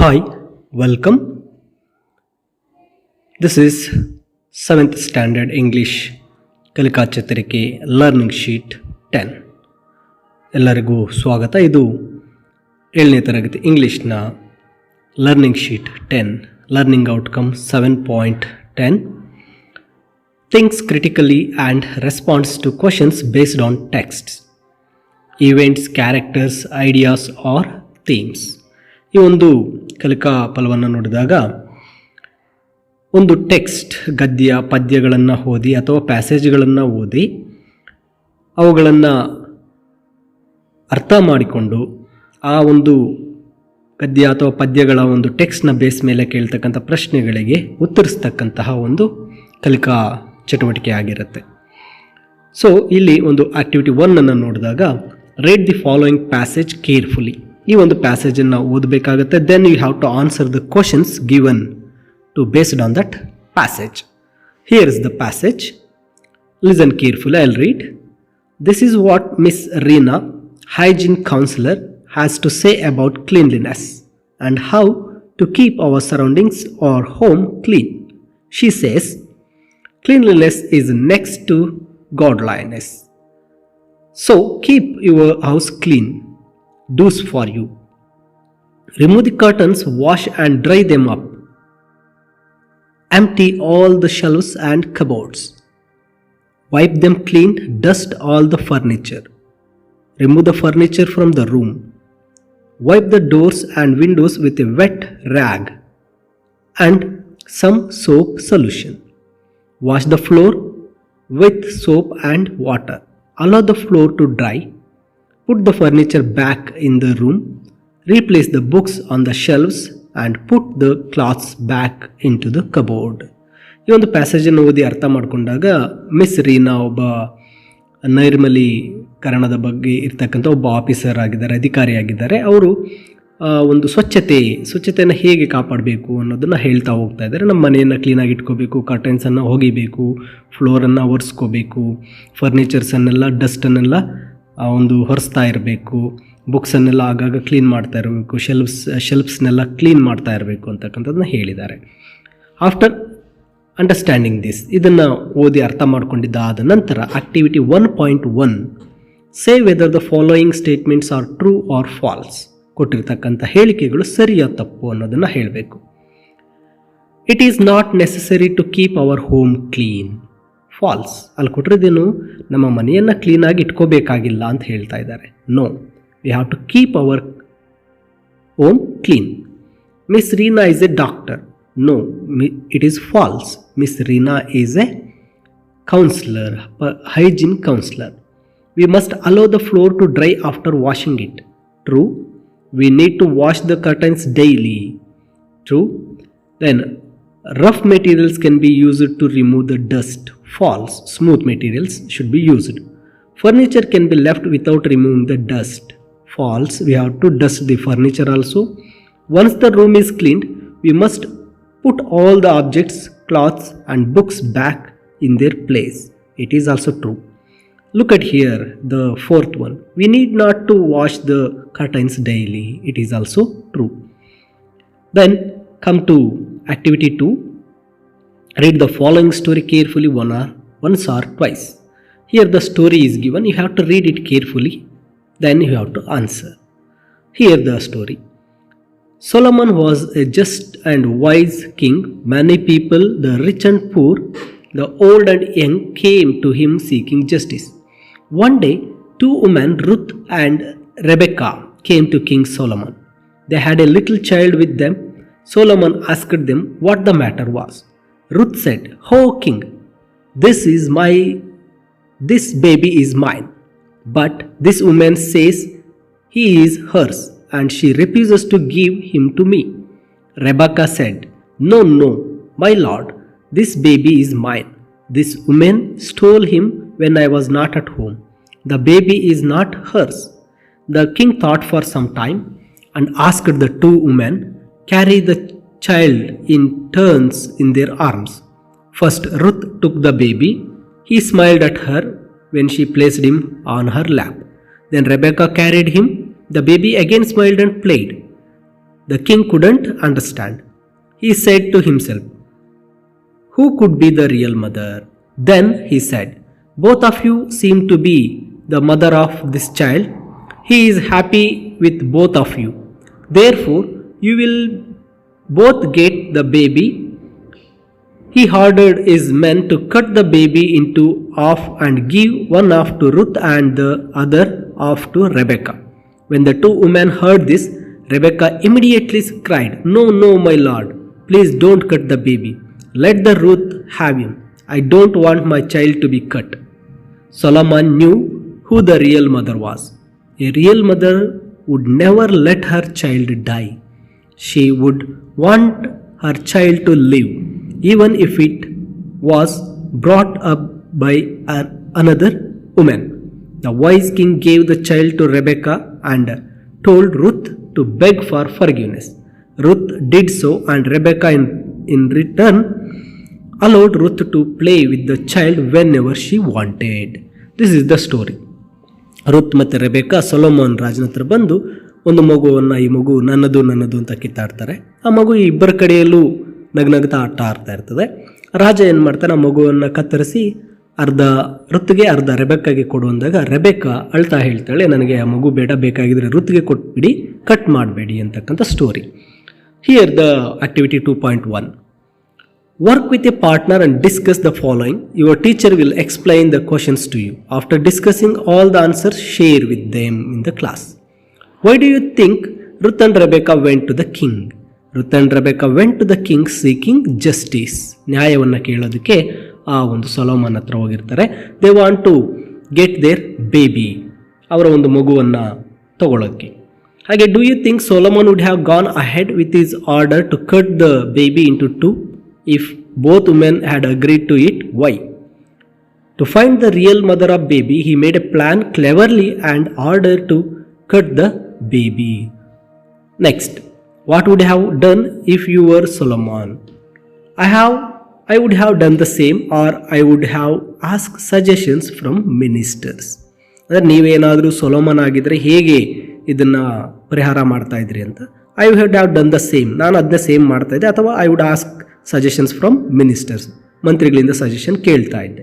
Hi, welcome. This is 7th Standard English Kalika Chetharike Learning Sheet 10. ಎಲ್ಲರಿಗೂ ಸ್ವಾಗತ. ಇದು 7ನೇ ತರಗತಿ ಇಂಗ್ಲಿಷ್ನ learning sheet 10, learning outcome 7.10. Thinks critically and responds to questions based on texts, events, characters, ideas or themes. ಈ ಒಂದು ಕಲಿಕಾ ಫಲವನ್ನು ನೋಡಿದಾಗ ಒಂದು ಟೆಕ್ಸ್ಟ್, ಗದ್ಯ ಪದ್ಯಗಳನ್ನು ಓದಿ ಅಥವಾ ಪ್ಯಾಸೇಜ್ಗಳನ್ನು ಓದಿ ಅವುಗಳನ್ನು ಅರ್ಥ ಮಾಡಿಕೊಂಡು ಆ ಒಂದು ಗದ್ಯ ಅಥವಾ ಪದ್ಯಗಳ ಒಂದು ಟೆಕ್ಸ್ಟ್ನ ಬೇಸ್ ಮೇಲೆ ಕೇಳ್ತಕ್ಕಂಥ ಪ್ರಶ್ನೆಗಳಿಗೆ ಉತ್ತರಿಸ್ತಕ್ಕಂತಹ ಒಂದು ಕಲಿಕಾ ಚಟುವಟಿಕೆ ಆಗಿರುತ್ತೆ. ಸೊ ಇಲ್ಲಿ ಒಂದು ಆಕ್ಟಿವಿಟಿ 1 ನೋಡಿದಾಗ read the following passage carefully. ಈ ಒಂದು ಪ್ಯಾಸೇಜನ್ನು ಓದಬೇಕಾಗುತ್ತೆ. Then you have to answer the questions given to based on that passage. Here is the passage. Listen carefully. I will read. This is what miss Reena, hygiene counselor, has to say about cleanliness and how to keep our surroundings or home clean. She says, cleanliness is next to godliness. So keep your house clean. Do's for you. Remove the curtains, wash and dry them up. Empty all the shelves and cupboards. Wipe them clean, dust all the furniture. Remove the furniture from the room. Wipe the doors and windows with a wet rag and some soap solution. Wash the floor with soap and water. Allow the floor to dry. Put the furniture back in the room. Replace the books on the shelves and put the cloths back into the cupboard. ಈ ಒಂದು ಪ್ಯಾಸೇಜನ್ನು ಓದಿ ಅರ್ಥ ಮಾಡಿಕೊಂಡಾಗ miss Reena ಒಬ್ಬ ನೈರ್ಮಲೀಕರಣದ ಬಗ್ಗೆ ಇರ್ತಕ್ಕಂಥ ಒಬ್ಬ officer ಆಗಿದ್ದಾರೆ, ಅಧಿಕಾರಿಯಾಗಿದ್ದಾರೆ. ಅವರು ಒಂದು ಸ್ವಚ್ಛತೆಯನ್ನು ಹೇಗೆ ಕಾಪಾಡಬೇಕು ಅನ್ನೋದನ್ನು ಹೇಳ್ತಾ ಹೋಗ್ತಾ ಇದ್ದಾರೆ. ನಮ್ಮ ಮನೆಯನ್ನು ಕ್ಲೀನಾಗಿ ಇಟ್ಕೋಬೇಕು, ಕರ್ಟನ್ಸನ್ನು ಒಗಿಬೇಕು, ಫ್ಲೋರನ್ನು ಒರೆಸ್ಕೋಬೇಕು, ಫರ್ನಿಚರ್ಸನ್ನೆಲ್ಲ ಡಸ್ಟನ್ನೆಲ್ಲ ಒಂದು ಹೊರಿಸ್ತಾ ಇರಬೇಕು, ಬುಕ್ಸನ್ನೆಲ್ಲ ಆಗಾಗ ಕ್ಲೀನ್ ಮಾಡ್ತಾ ಇರಬೇಕು, ಶೆಲ್ಫ್ಸ್ನೆಲ್ಲ ಕ್ಲೀನ್ ಮಾಡ್ತಾ ಇರಬೇಕು ಅಂತಕ್ಕಂಥದ್ದನ್ನ ಹೇಳಿದ್ದಾರೆ. ಆಫ್ಟರ್ ಅಂಡರ್ಸ್ಟ್ಯಾಂಡಿಂಗ್ ದಿಸ್, ಇದನ್ನು ಓದಿ ಅರ್ಥ ಮಾಡ್ಕೊಂಡಿದ್ದಾದ ನಂತರ activity 1.1 say whether the following statements are true or false. ಕೊಟ್ಟಿರ್ತಕ್ಕಂಥ ಹೇಳಿಕೆಗಳು ಸರಿಯೋ ತಪ್ಪು ಅನ್ನೋದನ್ನು ಹೇಳಬೇಕು. It is not necessary to keep our home clean. False. ಅಲ್ಲಿ ಕೊಟ್ಟಿರೋದೇನು, ನಮ್ಮ ಮನೆಯನ್ನು ಕ್ಲೀನಾಗಿ ಇಟ್ಕೋಬೇಕಾಗಿಲ್ಲ ಅಂತ ಹೇಳ್ತಾ ಇದ್ದಾರೆ. No, we have to keep our home clean. Miss Reena is a doctor. No, it is false. Miss Reena is a counselor, hygiene counselor. We must allow the floor to dry after washing it. True. We need to wash the curtains daily. True. Then, rough materials can be used to remove the dust. False. Smooth materials should be used. Furniture can be left without removing the dust. False. We have to dust the furniture also. Once the room is cleaned, we must put all the objects, cloths and books back in their place. It is also true. Look at here, the fourth one. We need not to wash the curtains daily. It is also true. Then come to activity 2. Read the following story carefully once or twice. Here the story is given. You have to read it carefully. Then you have to answer. Here the story. Solomon was a just and wise king. Many people, the rich and poor, the old and young, came to him seeking justice. One day, 2 women, Ruth and Rebecca, came to King Solomon. They had a little child with them. Solomon asked them what the matter was. Ruth said, "Oh king, this baby is mine. But this woman says he is hers, and she refuses to give him to me." Rebecca said, No, my lord, this baby is mine. This woman stole him when I was not at home. The baby is not hers. The king thought for some time and asked the 2 women, carry the child in turns in their arms. First Ruth took the baby. He smiled at her when she placed him on her lap. Then Rebecca carried him. The baby again smiled and played. The king couldn't understand. He said to himself, who could be the real mother? Then he said, both of you seem to be the mother of this child. He is happy with both of you. Therefore, you will both get the baby. He ordered his men to cut the baby into half and give one half to Ruth and the other half to Rebecca. When the two women heard this, Rebecca immediately cried, no, no, my lord, please don't cut the baby. Let the Ruth have him. I don't want my child to be cut. Solomon knew who the real mother was. A real mother would never let her child die. She would want her child to live, even if it was brought up by another woman. The wise king gave the child to Rebecca and told Ruth to beg for forgiveness. Ruth did so, and Rebecca in return allowed Ruth to play with the child whenever she wanted. This is the story. ರುತ್ ಮತ್ತು Rebecca Solomon ರಾಜನ ಹತ್ರ ಬಂದು ಒಂದು ಮಗುವನ್ನು, ಈ ಮಗು ನನ್ನದು ನನ್ನದು ಅಂತ ಕಿತ್ತಾಡ್ತಾರೆ. ಆ ಮಗು ಈ ಇಬ್ಬರ ಕಡೆಯಲ್ಲೂ ನಗ್ನಗ್ತಾ ಆಟ ಆಡ್ತಾ ಇರ್ತದೆ. ರಾಜ ಏನು ಮಾಡ್ತಾನೆ, ಆ ಮಗುವನ್ನು ಕತ್ತರಿಸಿ ಅರ್ಧ ರುತ್ಗೆ ಅರ್ಧ ರೆಬೆಕ್ಕಾಗೆ ಕೊಡು ಅಂದಾಗ ರೆಬೆಕಾ ಅಳ್ತಾ ಹೇಳ್ತಾಳೆ, ನನಗೆ ಆ ಮಗು ಬೇಡ, ಬೇಕಾಗಿದ್ರೆ ರುತ್ಗೆ ಕೊಟ್ಬಿಡಿ, ಕಟ್ ಮಾಡಬೇಡಿ ಅಂತಕ್ಕಂಥ story. Here the activity 2.1. Work with a partner and discuss the following. Your teacher will explain the questions to you. After discussing all the answers, share with them in the class. Why do you think Ruth and Rebecca went to the king? Ruth and Rebecca went to the king seeking justice. ನ್ಯಾಯವನ್ನು ಕೇಳೋದಕ್ಕೆ ಆ ಒಂದು Solomon ಹತ್ರ ಹೋಗಿರ್ತಾರೆ. They want to get their baby. ಅವರ ಒಂದು ಮಗುವನ್ನು ತಗೊಳ್ಳೋಕ್ಕೆ. ಹಾಗೆ do you think Solomon would have gone ahead with his order to cut the baby into two if both women had agreed to it? Why? To find the real mother of baby, he made a plan cleverly and ordered to cut the baby. Next, what would you have done if you were Solomon? I would have done the same, or I would have asked suggestions from ministers. ಅಂದರೆ ನೀವೇನಾದರೂ Solomon ಆಗಿದ್ರೆ ಹೇಗೆ ಇದನ್ನು ಪರಿಹಾರ ಮಾಡ್ತಾ ಇದ್ರಿ ಅಂತ. I would have done the same, ನಾನು ಅದನ್ನೇ ಸೇಮ್ ಮಾಡ್ತಾ ಇದ್ದೆ. ಅಥವಾ I would ask suggestions from ministers, ಮಂತ್ರಿಗಳಿಂದ ಸಜೆಷನ್ ಕೇಳ್ತಾ ಇದ್ದೆ.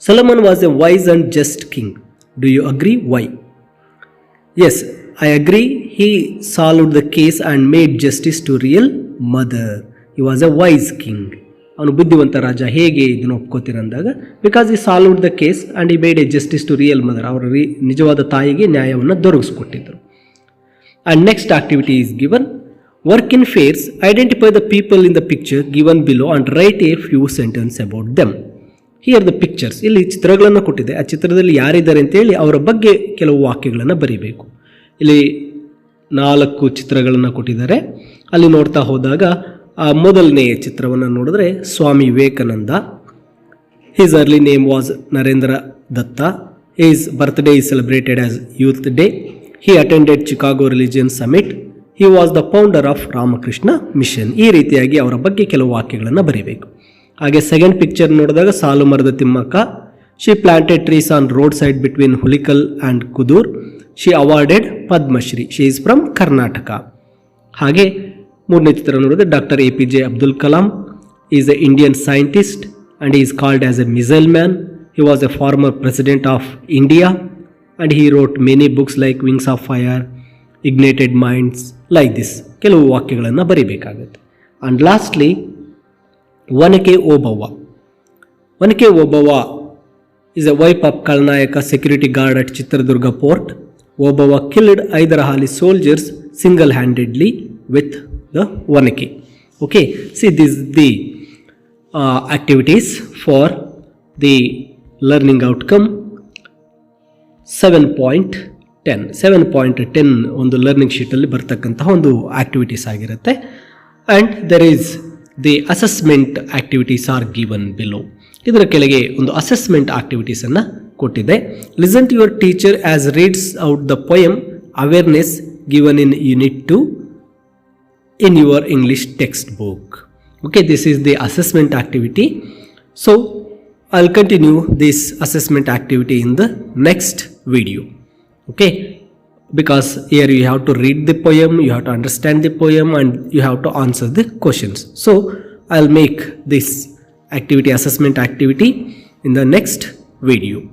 Solomon was a wise and just king. Do you agree? Why? Yes, I agree. He solved the case and made justice to real mother. He was a wise king. ಅವನು ಬುದ್ಧಿವಂತ ರಾಜ. ಹೇಗೆ ಇದನ್ನು ಒಪ್ಕೋತೀರಂದಾಗ, because he solved the case and he made A justice to real mother. ಅವರ ನಿಜವಾದ ತಾಯಿಗೆ ನ್ಯಾಯವನ್ನು ದೊರಕಿಸ್ಕೊಟ್ಟಿದ್ದರು. And next activity is given. Work in pairs. Identify the people in the picture given below and write a few sentences about them. Here the pictures. ಇಲ್ಲಿ ಚಿತ್ರಗಳನ್ನು ಕೊಟ್ಟಿದೆ. ಆ ಚಿತ್ರದಲ್ಲಿ ಯಾರಿದ್ದಾರೆ ಅಂತೇಳಿ ಅವರ ಬಗ್ಗೆ ಕೆಲವು ವಾಕ್ಯಗಳನ್ನು ಬರೀಬೇಕು. ಇಲ್ಲಿ 4 ಚಿತ್ರಗಳನ್ನು ಕೊಟ್ಟಿದ್ದಾರೆ. ಅಲ್ಲಿ ನೋಡ್ತಾ ಹೋದಾಗ ಆ ಮೊದಲನೆಯ ಚಿತ್ರವನ್ನು ನೋಡಿದ್ರೆ Swami Vivekananda. His early name was Narendra Datta. His birthday is celebrated as Youth Day. He attended Chicago Religion Summit. He was the founder of Ramakrishna Mission. ಈ ರೀತಿಯಾಗಿ ಅವರ ಬಗ್ಗೆ ಕೆಲವು ವಾಕ್ಯಗಳನ್ನು ಬರೀಬೇಕು. ಹಾಗೆ ಸೆಕೆಂಡ್ ಪಿಕ್ಚರ್ ನೋಡಿದಾಗ Saalumarada Thimmakka. She planted trees on road side between Hulikal and Kudur. She awarded Padma Shri. She is from Karnataka. ಹಾಗೆ ಮೂರನೇ ಚಿತ್ರ ನೋಡಿದ್ರೆ doctor APJ Abdul Kalam is a Indian scientist and is called as a missile man. He was a former president of India and he wrote many books like Wings of Fire, Ignited Minds, like this. ಕೆಲವು ವಾಕ್ಯಗಳನ್ನು ಬರೀಬೇಕಾಗುತ್ತೆ. And lastly Onake Obavva. Onake Obavva is a wife of Kalnayaka security guard at Chitradurga port. Obawa killed Hyderali soldiers single-handedly with the Onake. Okay, see this is the activities for the learning outcome 7.10 ಒಂದು learning ಶೀಟಲ್ಲಿ ಬರ್ತಕ್ಕಂತಹ ಒಂದು activities ಆಗಿರುತ್ತೆ. And there is the assessment activities are given below. ಇದರ ಕೆಳಗೆ ಒಂದು assessment ಆಕ್ಟಿವಿಟೀಸನ್ನು ಕೊಟ್ಟಿದೆ. Listen to your teacher as reads out the poem awareness given in unit 2 in your English textbook. Okay, this is the assessment activity. So I'll continue this assessment activity in the next video. Okay, because here you have to read the poem, you have to understand the poem, and you have to answer the questions. So I'll make this activity, assessment activity, in the next video.